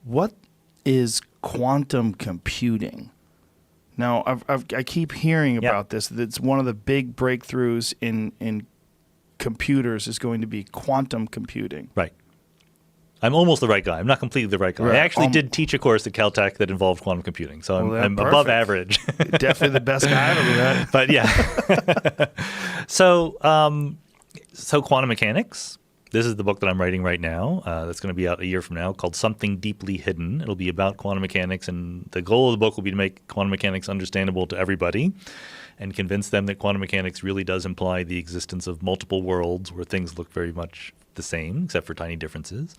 what is quantum computing? Now, I keep hearing about this. It's one of the big breakthroughs in computers is going to be quantum computing. Right. I'm almost the right guy. I'm not completely the right guy. Right. I actually did teach a course at Caltech that involved quantum computing, so I'm perfect. above average. Definitely the best guy out of that. But yeah. So quantum mechanics. This is the book that I'm writing right now. That's going to be out a year from now, called Something Deeply Hidden. It'll be about quantum mechanics, and the goal of the book will be to make quantum mechanics understandable to everybody and convince them that quantum mechanics really does imply the existence of multiple worlds where things look very much the same, except for tiny differences.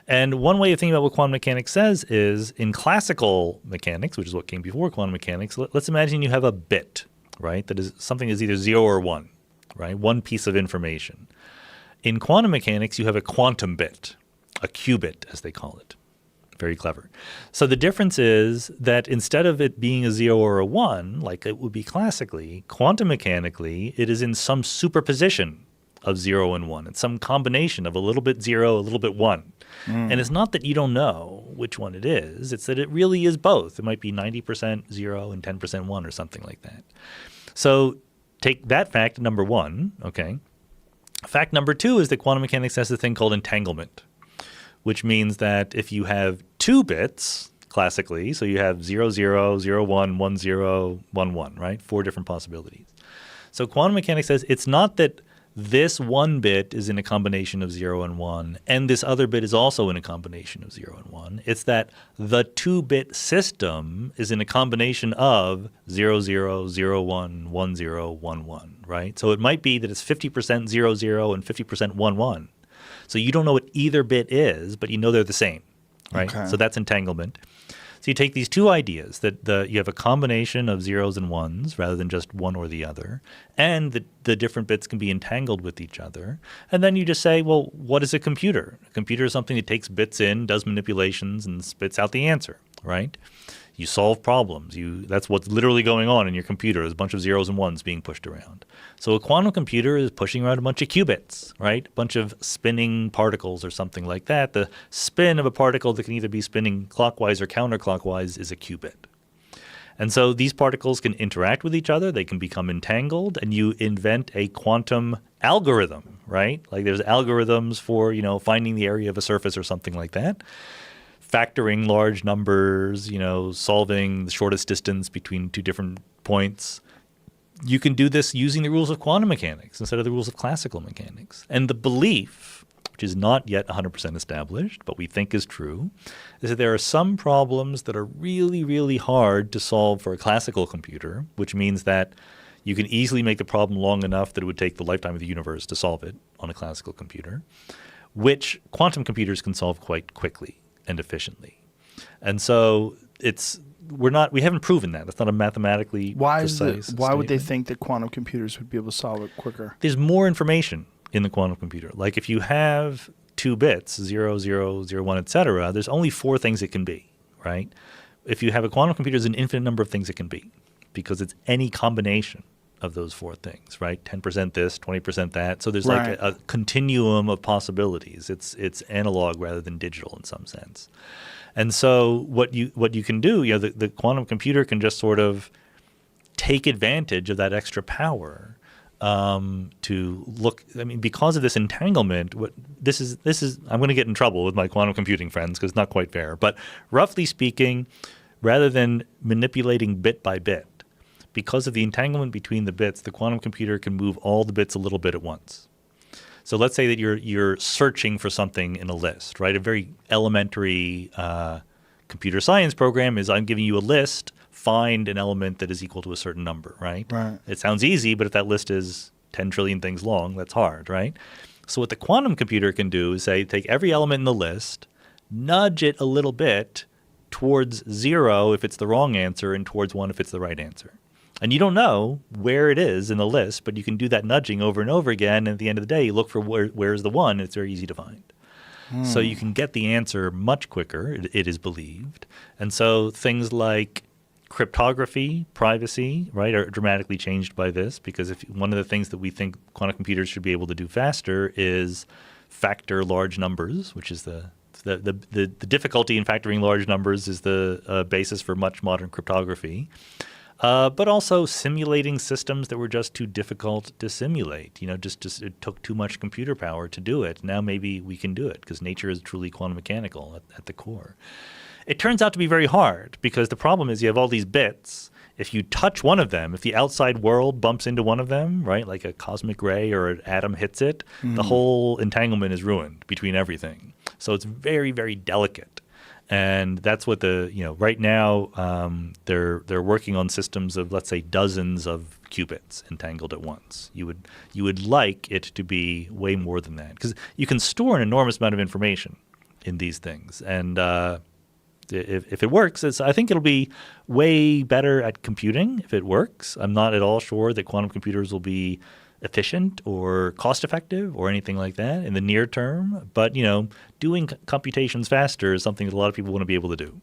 And one way of thinking about what quantum mechanics says is, in classical mechanics, which is what came before quantum mechanics, let's imagine you have a bit, right? That is something is either 0 or 1, right? One piece of information. In quantum mechanics, you have a quantum bit, a qubit, as they call it. Very clever. So the difference is that instead of it being a 0 or a 1, like it would be classically, quantum mechanically, it is in some superposition of 0 and 1. It's some combination of a little bit 0, a little bit 1. And it's not that you don't know which one it is. It's that it really is both. It might be 90% 0 and 10% 1 or something like that. So take that fact, number one, okay? Fact number two is that quantum mechanics has a thing called entanglement, which means that if you have two bits, classically, so you have 0, 0, 0, 1, 1, 0, 1, 1, right? 4 different possibilities. So quantum mechanics says it's not that this one bit is in a combination of 0 and 1, and this other bit is also in a combination of 0 and 1. It's that the 2-bit system is in a combination of 0, 0, 0, 1, 1, 0, 1, 1, right? So it might be that it's 50% 0, 0 and 50% 1, 1. So you don't know what either bit is, but you know they're the same, right? Okay. So that's entanglement. So you take these two ideas that you have a combination of zeros and ones rather than just one or the other, and the different bits can be entangled with each other. And then you just say, well, what is a computer? A computer is something that takes bits in, does manipulations, and spits out the answer, right? You solve problems. That's what's literally going on in your computer. There's a bunch of zeros and ones being pushed around. So a quantum computer is pushing around a bunch of qubits, right? A bunch of spinning particles or something like that. The spin of a particle that can either be spinning clockwise or counterclockwise is a qubit. And so these particles can interact with each other. They can become entangled, and you invent a quantum algorithm, right? Like there's algorithms for, finding the area of a surface or something like that. Factoring large numbers, solving the shortest distance between two different points. You can do this using the rules of quantum mechanics instead of the rules of classical mechanics. And the belief, which is not yet 100% established, but we think is true, is that there are some problems that are really, really hard to solve for a classical computer, which means that you can easily make the problem long enough that it would take the lifetime of the universe to solve it on a classical computer, which quantum computers can solve quite quickly and efficiently. And so we haven't proven that. That's not a mathematically precise Why would they statement. think that quantum computers would be able to solve it quicker? There's more information in the quantum computer. Like if you have 2 bits, 0, 0, 0, 1, et cetera, there's only 4 things it can be, right? If you have a quantum computer, there's an infinite number of things it can be because it's any combination of those 4 things, right? 10% this, 20% that. So there's Right. like a continuum of possibilities. It's analog rather than digital in some sense. And so what you can do, the quantum computer can just sort of take advantage of that extra power to look. I mean, because of this entanglement, this is I'm going to get in trouble with my quantum computing friends because it's not quite fair. But roughly speaking, rather than manipulating bit by bit, because of the entanglement between the bits, the quantum computer can move all the bits a little bit at once. So let's say that you're searching for something in a list, right? A very elementary computer science program is I'm giving you a list, find an element that is equal to a certain number, right? Right. It sounds easy, but if that list is 10 trillion things long, that's hard, right? So what the quantum computer can do is say, take every element in the list, nudge it a little bit towards 0 if it's the wrong answer and towards 1 if it's the right answer. And you don't know where it is in the list, but you can do that nudging over and over again. And at the end of the day, you look for where's the 1. It's very easy to find. So you can get the answer much quicker, it is believed. And so things like cryptography, privacy, right, are dramatically changed by this because if one of the things that we think quantum computers should be able to do faster is factor large numbers, which is the The difficulty in factoring large numbers is the basis for much modern cryptography. But also simulating systems that were just too difficult to simulate. Just it took too much computer power to do it. Now maybe we can do it because nature is truly quantum mechanical at the core. It turns out to be very hard because the problem is you have all these bits. If you touch one of them, if the outside world bumps into one of them, right, like a cosmic ray or an atom hits it, the whole entanglement is ruined between everything. So it's very, very delicate. And that's what right now they're working on systems of, let's say, dozens of qubits entangled at once. You would like it to be way more than that because you can store an enormous amount of information in these things. And if it works, I think it'll be way better at computing if it works. I'm not at all sure that quantum computers will be efficient or cost effective or anything like that in the near term. But, doing computations faster is something that a lot of people want to be able to do.